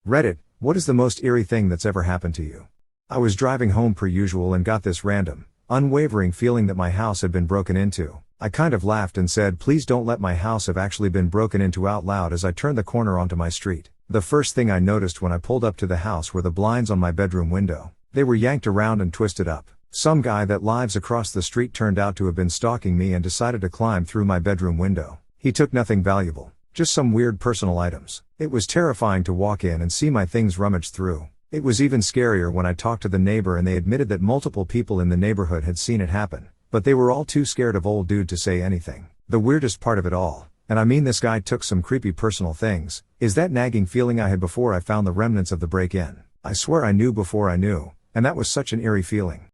Reddit, what is the most eerie thing that's ever happened to you? I was driving home per usual and got this random, unwavering feeling that my house had been broken into. I kind of laughed and said, please don't let my house have actually been broken into out loud as I turned the corner onto my street. The first thing I noticed when I pulled up to the house were the blinds on my bedroom window. They were yanked around and twisted up. Some guy that lives across the street turned out to have been stalking me and decided to climb through my bedroom window. He took nothing valuable, just some weird personal items. It was terrifying to walk in and see my things rummaged through. It was even scarier when I talked to the neighbor and they admitted that multiple people in the neighborhood had seen it happen, but they were all too scared of old dude to say anything. The weirdest part of it all, and I mean this guy took some creepy personal things, is that nagging feeling I had before I found the remnants of the break-in. I swear I knew before I knew, and that was such an eerie feeling.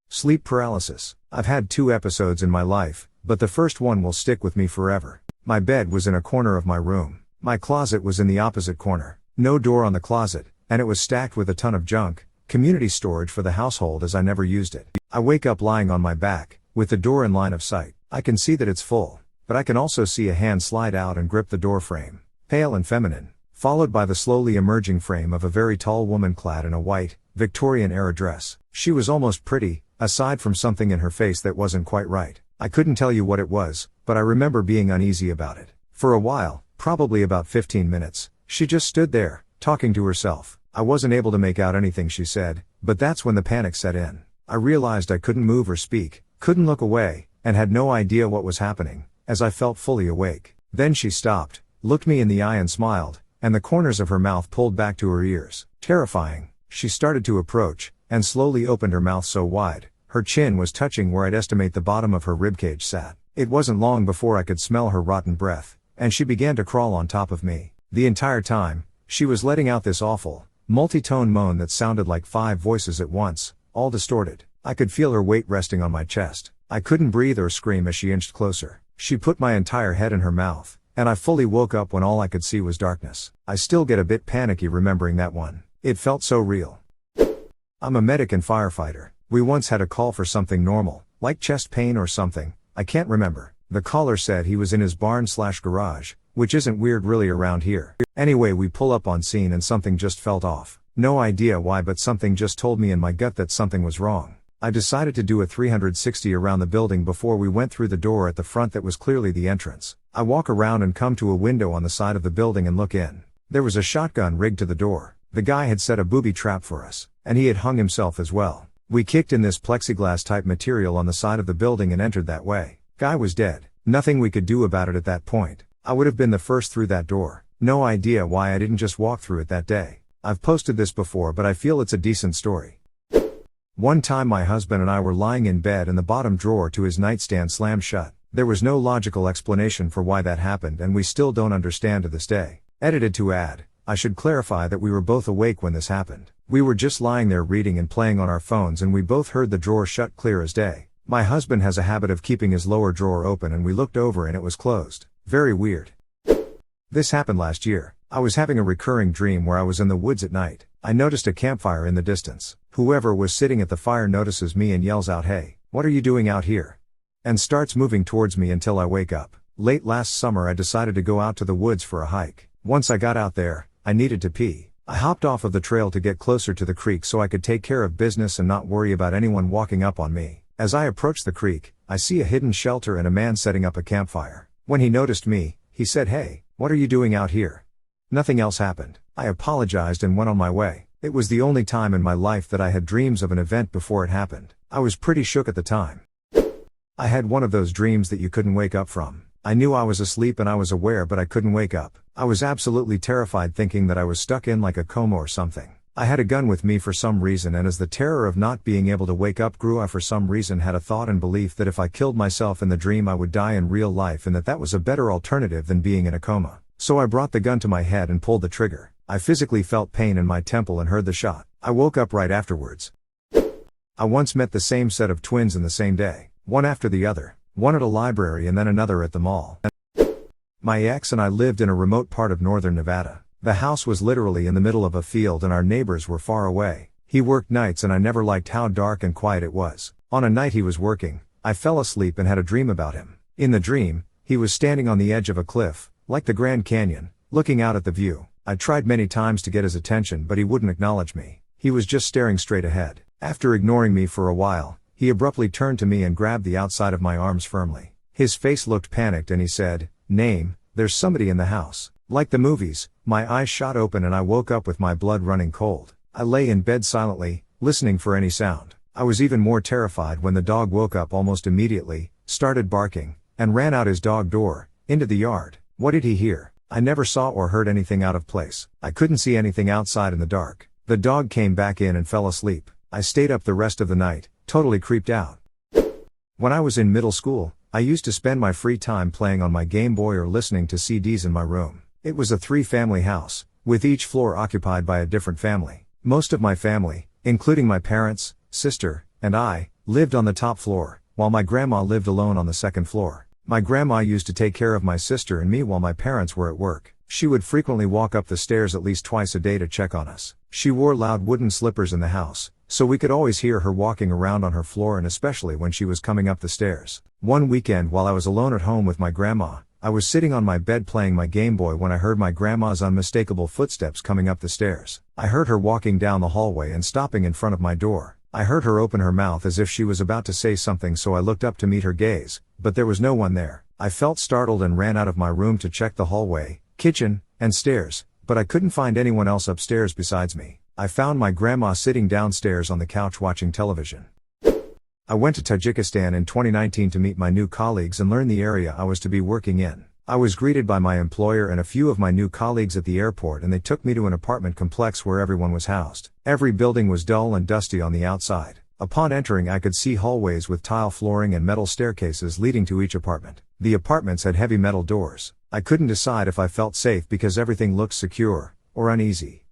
Sleep paralysis. I've had 2 episodes in my life, but the first one will stick with me forever. My bed was in a corner of my room. My closet was in the opposite corner. No door on the closet, and it was stacked with a ton of junk, community storage for the household as I never used it. I wake up lying on my back, with the door in line of sight. I can see that it's full, but I can also see a hand slide out and grip the door frame. Pale and feminine, followed by the slowly emerging frame of a very tall woman clad in a white, Victorian-era dress. She was almost pretty, aside from something in her face that wasn't quite right. I couldn't tell you what it was, but I remember being uneasy about it. For a while, probably about 15 minutes, she just stood there, talking to herself. I wasn't able to make out anything she said, but that's when the panic set in. I realized I couldn't move or speak, couldn't look away, and had no idea what was happening, as I felt fully awake. Then she stopped, looked me in the eye and smiled, and the corners of her mouth pulled back to her ears. Terrifying. She started to approach, and slowly opened her mouth so wide, her chin was touching where I'd estimate the bottom of her ribcage sat. It wasn't long before I could smell her rotten breath, and she began to crawl on top of me. The entire time, she was letting out this awful, multi-tone moan that sounded like 5 voices at once, all distorted. I could feel her weight resting on my chest. I couldn't breathe or scream as she inched closer. She put my entire head in her mouth, and I fully woke up when all I could see was darkness. I still get a bit panicky remembering that one. It felt so real. I'm a medic and firefighter. We once had a call for something normal, like chest pain or something, I can't remember. The caller said he was in his barn/garage, which isn't weird really around here. Anyway, we pull up on scene and something just felt off. No idea why, but something just told me in my gut that something was wrong. I decided to do a 360 around the building before we went through the door at the front that was clearly the entrance. I walk around and come to a window on the side of the building and look in. There was a shotgun rigged to the door. The guy had set a booby trap for us, and he had hung himself as well. We kicked in this plexiglass type material on the side of the building and entered that way. Guy was dead. Nothing we could do about it at that point. I would have been the first through that door. No idea why I didn't just walk through it that day. I've posted this before, but I feel it's a decent story. One time my husband and I were lying in bed and the bottom drawer to his nightstand slammed shut. There was no logical explanation for why that happened, and we still don't understand to this day. Edited to add, I should clarify that we were both awake when this happened. We were just lying there reading and playing on our phones and we both heard the drawer shut clear as day. My husband has a habit of keeping his lower drawer open and we looked over and it was closed. Very weird. This happened last year. I was having a recurring dream where I was in the woods at night. I noticed a campfire in the distance. Whoever was sitting at the fire notices me and yells out, "Hey, what are you doing out here?" and starts moving towards me until I wake up. Late last summer I decided to go out to the woods for a hike. Once I got out there, I needed to pee. I hopped off of the trail to get closer to the creek so I could take care of business and not worry about anyone walking up on me. As I approached the creek, I see a hidden shelter and a man setting up a campfire. When he noticed me, he said, "Hey, what are you doing out here?" Nothing else happened. I apologized and went on my way. It was the only time in my life that I had dreams of an event before it happened. I was pretty shook at the time. I had one of those dreams that you couldn't wake up from. I knew I was asleep and I was aware, but I couldn't wake up. I was absolutely terrified, thinking that I was stuck in like a coma or something. I had a gun with me for some reason, and as the terror of not being able to wake up grew, I for some reason had a thought and belief that if I killed myself in the dream I would die in real life, and that was a better alternative than being in a coma. So I brought the gun to my head and pulled the trigger. I physically felt pain in my temple and heard the shot. I woke up right afterwards. I once met the same set of twins in the same day, one after the other, one at a library and then another at the mall. My ex and I lived in a remote part of northern Nevada. The house was literally in the middle of a field and our neighbors were far away. He worked nights and I never liked how dark and quiet it was. On a night he was working, I fell asleep and had a dream about him. In the dream, he was standing on the edge of a cliff, like the Grand Canyon, looking out at the view. I tried many times to get his attention, but he wouldn't acknowledge me. He was just staring straight ahead. After ignoring me for a while, he abruptly turned to me and grabbed the outside of my arms firmly. His face looked panicked and he said, "Name, there's somebody in the house." Like the movies, my eyes shot open and I woke up with my blood running cold. I lay in bed silently, listening for any sound. I was even more terrified when the dog woke up almost immediately, started barking, and ran out his dog door, into the yard. What did he hear? I never saw or heard anything out of place. I couldn't see anything outside in the dark. The dog came back in and fell asleep. I stayed up the rest of the night, totally creeped out. When I was in middle school, I used to spend my free time playing on my Game Boy or listening to CDs in my room. It was a 3-family house, with each floor occupied by a different family. Most of my family, including my parents, sister, and I, lived on the top floor, while my grandma lived alone on the second floor. My grandma used to take care of my sister and me while my parents were at work. She would frequently walk up the stairs at least twice a day to check on us. She wore loud wooden slippers in the house, so we could always hear her walking around on her floor, and especially when she was coming up the stairs. One weekend while I was alone at home with my grandma, I was sitting on my bed playing my Game Boy when I heard my grandma's unmistakable footsteps coming up the stairs. I heard her walking down the hallway and stopping in front of my door. I heard her open her mouth as if she was about to say something, so I looked up to meet her gaze, but there was no one there. I felt startled and ran out of my room to check the hallway, kitchen, and stairs, but I couldn't find anyone else upstairs besides me. I found my grandma sitting downstairs on the couch watching television. I went to Tajikistan in 2019 to meet my new colleagues and learn the area I was to be working in. I was greeted by my employer and a few of my new colleagues at the airport, and they took me to an apartment complex where everyone was housed. Every building was dull and dusty on the outside. Upon entering, I could see hallways with tile flooring and metal staircases leading to each apartment. The apartments had heavy metal doors. I couldn't decide if I felt safe because everything looked secure, or uneasy.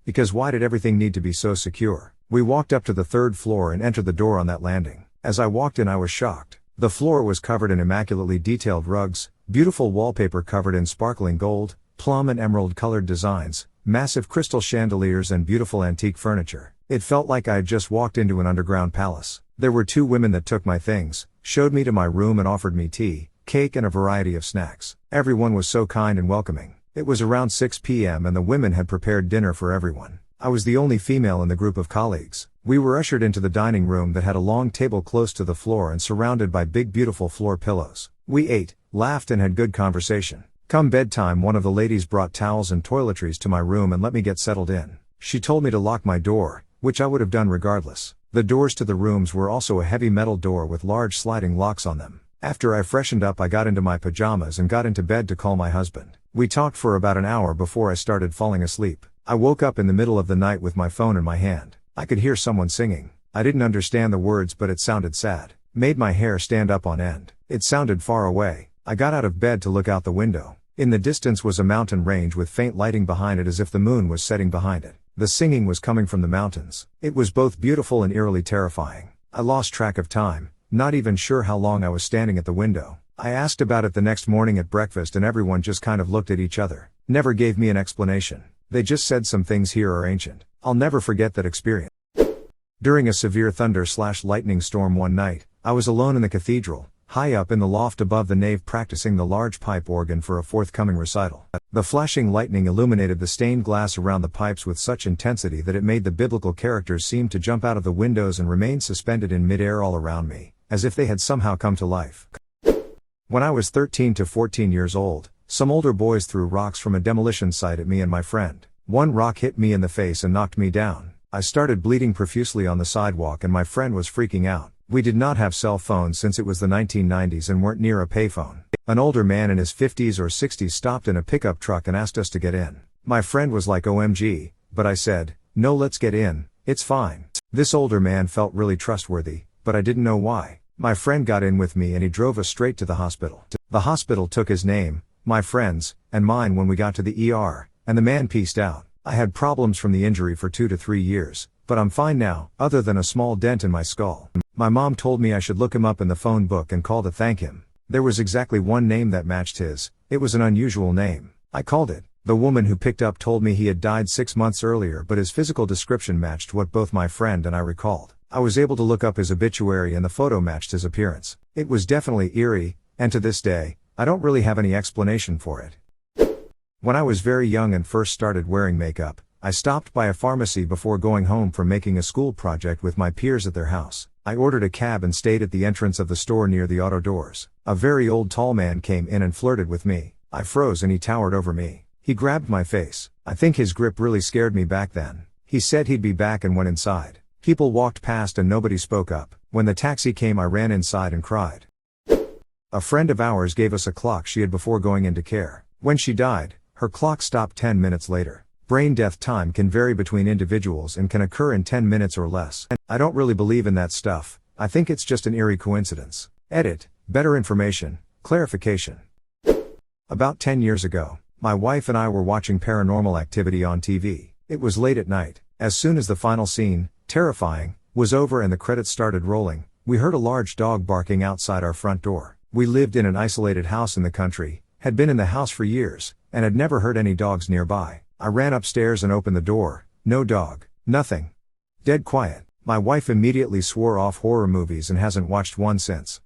Because why did everything need to be so secure? We walked up to the 3rd floor and entered the door on that landing. As I walked in, I was shocked. The floor was covered in immaculately detailed rugs, beautiful wallpaper covered in sparkling gold, plum and emerald colored designs, massive crystal chandeliers and beautiful antique furniture. It felt like I had just walked into an underground palace. There were 2 women that took my things, showed me to my room and offered me tea, cake and a variety of snacks. Everyone was so kind and welcoming. It was around 6 p.m. and the women had prepared dinner for everyone. I was the only female in the group of colleagues. We were ushered into the dining room that had a long table close to the floor and surrounded by big beautiful floor pillows. We ate, laughed and had good conversation. Come bedtime, one of the ladies brought towels and toiletries to my room and let me get settled in. She told me to lock my door, which I would have done regardless. The doors to the rooms were also a heavy metal door with large sliding locks on them. After I freshened up, I got into my pajamas and got into bed to call my husband. We talked for about an hour before I started falling asleep. I woke up in the middle of the night with my phone in my hand. I could hear someone singing. I didn't understand the words, but it sounded sad. Made my hair stand up on end. It sounded far away. I got out of bed to look out the window. In the distance was a mountain range with faint lighting behind it as if the moon was setting behind it. The singing was coming from the mountains. It was both beautiful and eerily terrifying. I lost track of time, not even sure how long I was standing at the window. I asked about it the next morning at breakfast and everyone just kind of looked at each other. Never gave me an explanation. They just said some things here are ancient. I'll never forget that experience. During a severe thunder/lightning storm one night, I was alone in the cathedral, high up in the loft above the nave, practicing the large pipe organ for a forthcoming recital. The flashing lightning illuminated the stained glass around the pipes with such intensity that it made the biblical characters seem to jump out of the windows and remain suspended in mid-air all around me, as if they had somehow come to life. When I was 13 to 14 years old, some older boys threw rocks from a demolition site at me and my friend. One rock hit me in the face and knocked me down. I started bleeding profusely on the sidewalk and my friend was freaking out. We did not have cell phones since it was the 1990s and weren't near a payphone. An older man in his 50s or 60s stopped in a pickup truck and asked us to get in. My friend was like, "OMG," but I said, "No, let's get in, it's fine." This older man felt really trustworthy, but I didn't know why. My friend got in with me and he drove us straight to the hospital. The hospital took his name, my friend's, and mine when we got to the ER, and the man peaced out. I had problems from the injury for 2 to 3 years, but I'm fine now, other than a small dent in my skull. My mom told me I should look him up in the phone book and call to thank him. There was exactly one name that matched his. It was an unusual name. I called it. The woman who picked up told me he had died 6 months earlier, but his physical description matched what both my friend and I recalled. I was able to look up his obituary and the photo matched his appearance. It was definitely eerie, and to this day, I don't really have any explanation for it. When I was very young and first started wearing makeup, I stopped by a pharmacy before going home from making a school project with my peers at their house. I ordered a cab and stayed at the entrance of the store near the auto doors. A very old tall man came in and flirted with me. I froze and he towered over me. He grabbed my face. I think his grip really scared me back then. He said he'd be back and went inside. People walked past and nobody spoke up. When the taxi came, I ran inside and cried. A friend of ours gave us a clock she had before going into care. When she died, her clock stopped 10 minutes later. Brain death time can vary between individuals and can occur in 10 minutes or less. I don't really believe in that stuff. I think it's just an eerie coincidence. Edit. Better information. Clarification. About 10 years ago, my wife and I were watching Paranormal Activity on TV. It was late at night. As soon as the final scene, terrifying, was over and the credits started rolling, we heard a large dog barking outside our front door. We lived in an isolated house in the country, had been in the house for years, and had never heard any dogs nearby. I ran upstairs and opened the door. No dog. Nothing. Dead quiet. My wife immediately swore off horror movies and hasn't watched one since.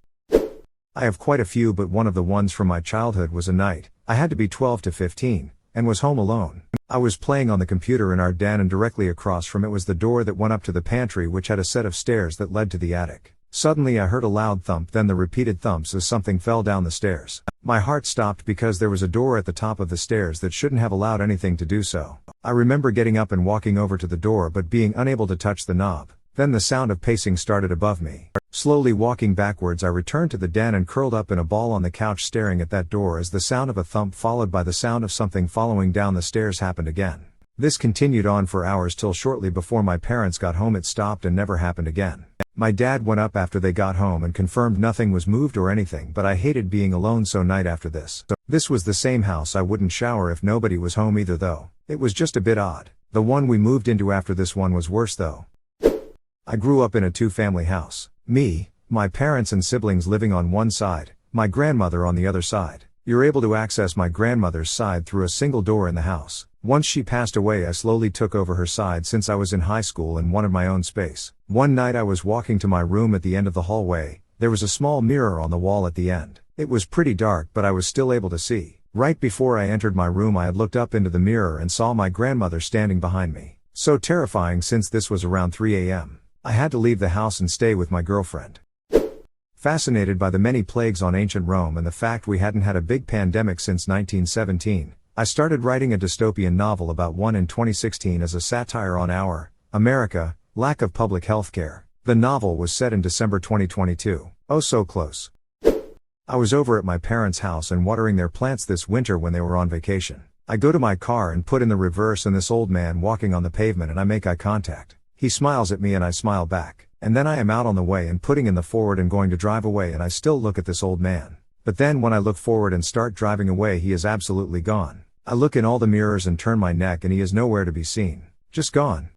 I have quite a few, but one of the ones from my childhood was a night. I had to be 12 to 15, and was home alone. I was playing on the computer in our den and directly across from it was the door that went up to the pantry, which had a set of stairs that led to the attic. Suddenly I heard a loud thump, then the repeated thumps as something fell down the stairs. My heart stopped because there was a door at the top of the stairs that shouldn't have allowed anything to do so. I remember getting up and walking over to the door but being unable to touch the knob. Then the sound of pacing started above me. Slowly walking backwards, I returned to the den and curled up in a ball on the couch staring at that door as the sound of a thump followed by the sound of something following down the stairs happened again. This continued on for hours till shortly before my parents got home it stopped and never happened again. My dad went up after they got home and confirmed nothing was moved or anything, but I hated being alone so night after this. This was the same house. I wouldn't shower if nobody was home either though. It was just a bit odd. The one we moved into after this one was worse though. I grew up in a two-family house. Me, my parents and siblings living on one side, my grandmother on the other side. You're able to access my grandmother's side through a single door in the house. Once she passed away, I slowly took over her side since I was in high school and wanted my own space. One night I was walking to my room at the end of the hallway. There was a small mirror on the wall at the end. It was pretty dark, but I was still able to see. Right before I entered my room, I had looked up into the mirror and saw my grandmother standing behind me. So terrifying since this was around 3 a.m. I had to leave the house and stay with my girlfriend. Fascinated by the many plagues on ancient Rome and the fact we hadn't had a big pandemic since 1917, I started writing a dystopian novel about one in 2016 as a satire on our, America, lack of public health care. The novel was set in December 2022. Oh, so close. I was over at my parents' house and watering their plants this winter when they were on vacation. I go to my car and put in the reverse and this old man walking on the pavement and I make eye contact. He smiles at me and I smile back. And then I am out on the way and putting in the forward and going to drive away and I still look at this old man. But then when I look forward and start driving away, he is absolutely gone. I look in all the mirrors and turn my neck and he is nowhere to be seen. Just gone.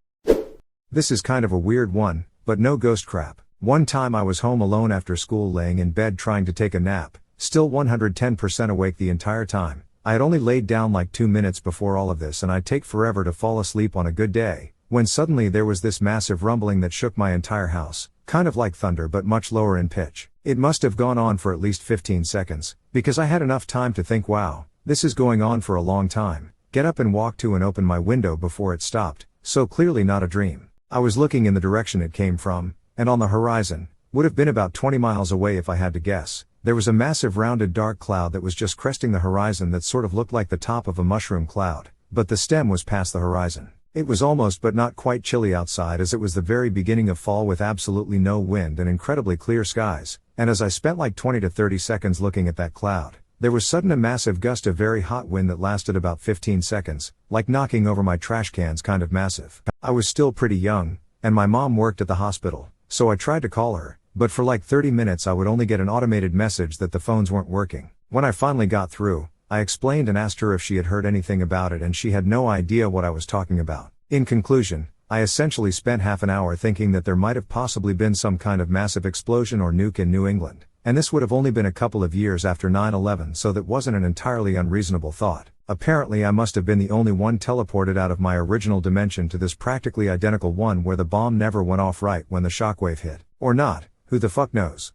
This is kind of a weird one, but no ghost crap. One time I was home alone after school laying in bed trying to take a nap, still 110% awake the entire time. I had only laid down like 2 minutes before all of this and I'd take forever to fall asleep on a good day, when suddenly there was this massive rumbling that shook my entire house, kind of like thunder but much lower in pitch. It must have gone on for at least 15 seconds, because I had enough time to think, wow, this is going on for a long time, get up and walk to and open my window before it stopped, so clearly not a dream. I was looking in the direction it came from, and on the horizon, would have been about 20 miles away if I had to guess, there was a massive rounded dark cloud that was just cresting the horizon that sort of looked like the top of a mushroom cloud, but the stem was past the horizon. It was almost but not quite chilly outside as it was the very beginning of fall with absolutely no wind and incredibly clear skies, and as I spent like 20 to 30 seconds looking at that cloud, there was sudden a massive gust of very hot wind that lasted about 15 seconds, like knocking over my trash cans kind of massive. I was still pretty young, and my mom worked at the hospital, so I tried to call her, but for like 30 minutes I would only get an automated message that the phones weren't working. When I finally got through, I explained and asked her if she had heard anything about it and she had no idea what I was talking about. In conclusion, I essentially spent half an hour thinking that there might have possibly been some kind of massive explosion or nuke in New England, and this would have only been a couple of years after 9/11, so that wasn't an entirely unreasonable thought. Apparently I must have been the only one teleported out of my original dimension to this practically identical one where the bomb never went off right when the shockwave hit. Or not, who the fuck knows.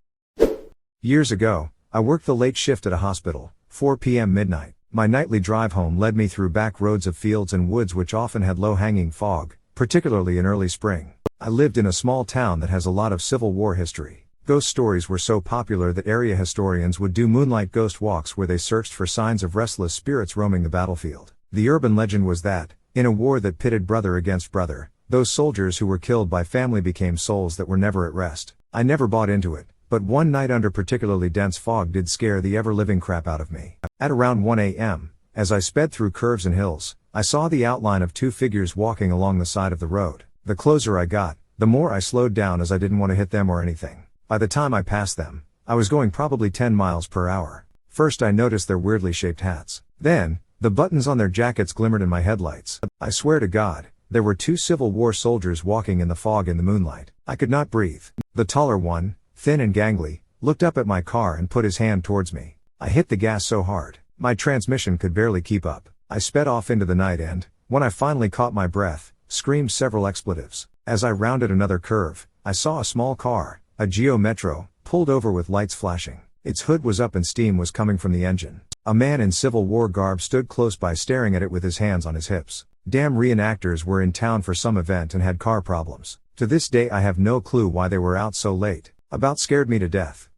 Years ago, I worked the late shift at a hospital, 4 p.m. midnight. My nightly drive home led me through back roads of fields and woods which often had low-hanging fog, particularly in early spring. I lived in a small town that has a lot of Civil War history. Ghost stories were so popular that area historians would do moonlight ghost walks where they searched for signs of restless spirits roaming the battlefield. The urban legend was that, in a war that pitted brother against brother, those soldiers who were killed by family became souls that were never at rest. I never bought into it, but one night under particularly dense fog did scare the ever-living crap out of me. At around 1 a.m., as I sped through curves and hills, I saw the outline of two figures walking along the side of the road. The closer I got, the more I slowed down as I didn't want to hit them or anything. By the time I passed them, I was going probably 10 miles per hour. First I noticed their weirdly shaped hats. Then, the buttons on their jackets glimmered in my headlights. I swear to God, there were two Civil War soldiers walking in the fog in the moonlight. I could not breathe. The taller one, thin and gangly, looked up at my car and put his hand towards me. I hit the gas so hard, my transmission could barely keep up. I sped off into the night and, when I finally caught my breath, screamed several expletives. As I rounded another curve, I saw a small car, a Geo Metro, pulled over with lights flashing. Its hood was up and steam was coming from the engine. A man in Civil War garb stood close by staring at it with his hands on his hips. Damn reenactors were in town for some event and had car problems. To this day I have no clue why they were out so late. About scared me to death.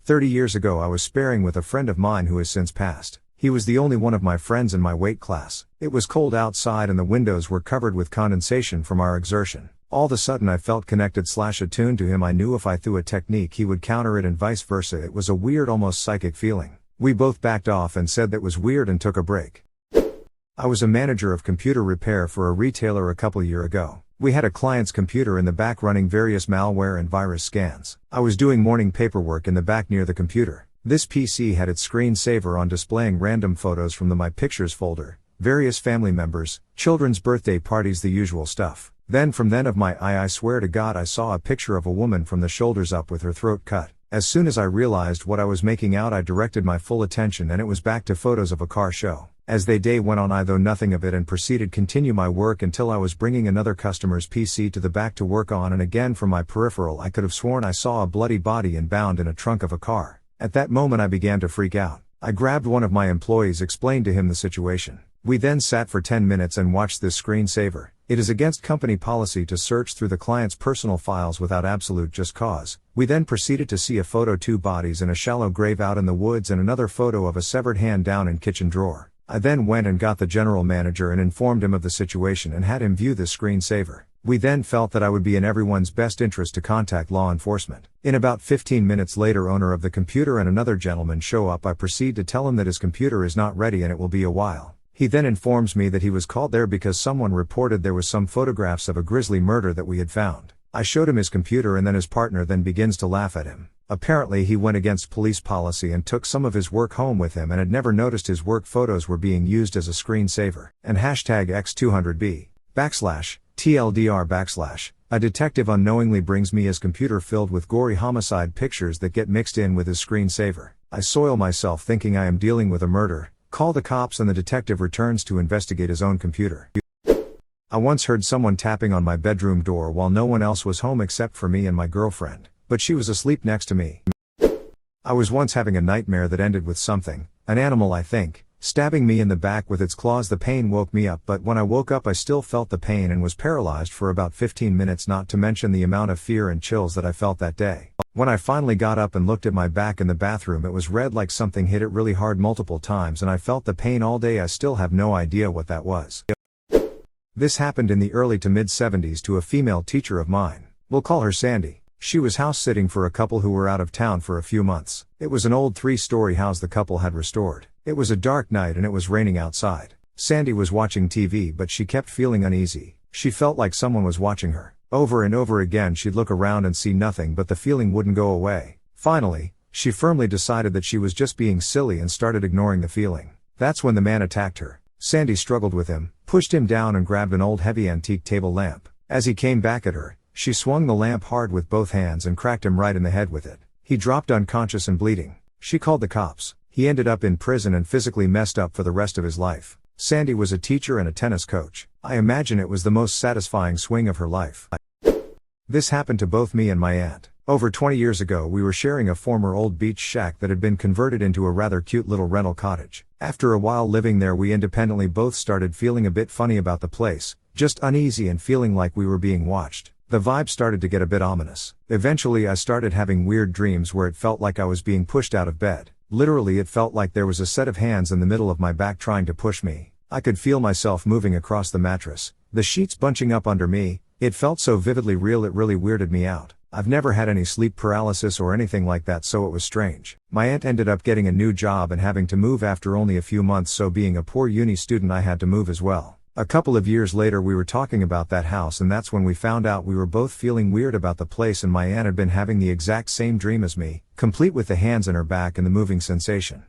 30 years ago I was sparring with a friend of mine who has since passed. He was the only one of my friends in my weight class. It was cold outside and the windows were covered with condensation from our exertion. All of a sudden I felt connected/attuned to him. I knew if I threw a technique he would counter it and vice versa. It was a weird, almost psychic feeling. We both backed off and said that was weird and took a break. I was a manager of computer repair for a retailer a couple years ago. We had a client's computer in the back running various malware and virus scans. I was doing morning paperwork in the back near the computer. This PC had its screensaver on displaying random photos from the My Pictures folder, various family members, children's birthday parties, the usual stuff. Then I swear to God I saw a picture of a woman from the shoulders up with her throat cut. As soon as I realized what I was making out I directed my full attention and it was back to photos of a car show. As the day went on I thought nothing of it and proceeded continue my work until I was bringing another customer's PC to the back to work on, and again from my peripheral I could have sworn I saw a bloody body and bound in a trunk of a car. At that moment I began to freak out. I grabbed one of my employees, explained to him the situation. We then sat for 10 minutes and watched this screensaver. It is against company policy to search through the client's personal files without absolute just cause. We then proceeded to see a photo, two bodies in a shallow grave out in the woods and another photo of a severed hand down in kitchen drawer. I then went and got the general manager and informed him of the situation and had him view this screensaver. We then felt that it would be in everyone's best interest to contact law enforcement. In about 15 minutes later, owner of the computer and another gentleman show up. I proceed to tell him that his computer is not ready and it will be a while. He then informs me that he was called there because someone reported there was some photographs of a grisly murder that we had found. I showed him his computer and then his partner then begins to laugh at him. Apparently he went against police policy and took some of his work home with him and had never noticed his work photos were being used as a screensaver. And #X200B /TLDR a detective unknowingly brings me his computer filled with gory homicide pictures that get mixed in with his screensaver. I soil myself thinking I am dealing with a murder. Call the cops and the detective returns to investigate his own computer. I once heard someone tapping on my bedroom door while no one else was home except for me and my girlfriend, but she was asleep next to me. I was once having a nightmare that ended with something, an animal I think, stabbing me in the back with its claws. The pain woke me up, but when I woke up I still felt the pain and was paralyzed for about 15 minutes, not to mention the amount of fear and chills that I felt that day. When I finally got up and looked at my back in the bathroom, it was red like something hit it really hard multiple times and I felt the pain all day. I still have no idea what that was. This happened in the early to mid-70s to a female teacher of mine. We'll call her Sandy. She was house sitting for a couple who were out of town for a few months. It was an old 3-story house the couple had restored. It was a dark night and it was raining outside. Sandy was watching TV but she kept feeling uneasy. She felt like someone was watching her. Over and over again she'd look around and see nothing, but the feeling wouldn't go away. Finally, she firmly decided that she was just being silly and started ignoring the feeling. That's when the man attacked her. Sandy struggled with him, pushed him down and grabbed an old heavy antique table lamp. As he came back at her, she swung the lamp hard with both hands and cracked him right in the head with it. He dropped unconscious and bleeding. She called the cops. He ended up in prison and physically messed up for the rest of his life. Sandy was a teacher and a tennis coach. I imagine it was the most satisfying swing of her life. This happened to both me and my aunt. Over 20 years ago we were sharing a former old beach shack that had been converted into a rather cute little rental cottage. After a while living there we independently both started feeling a bit funny about the place, just uneasy and feeling like we were being watched. The vibe started to get a bit ominous. Eventually I started having weird dreams where it felt like I was being pushed out of bed. Literally it felt like there was a set of hands in the middle of my back trying to push me. I could feel myself moving across the mattress, the sheets bunching up under me. It felt so vividly real it really weirded me out. I've never had any sleep paralysis or anything like that, so it was strange. My aunt ended up getting a new job and having to move after only a few months, so being a poor uni student I had to move as well. A couple of years later we were talking about that house, and that's when we found out we were both feeling weird about the place, and my aunt had been having the exact same dream as me, complete with the hands in her back and the moving sensation.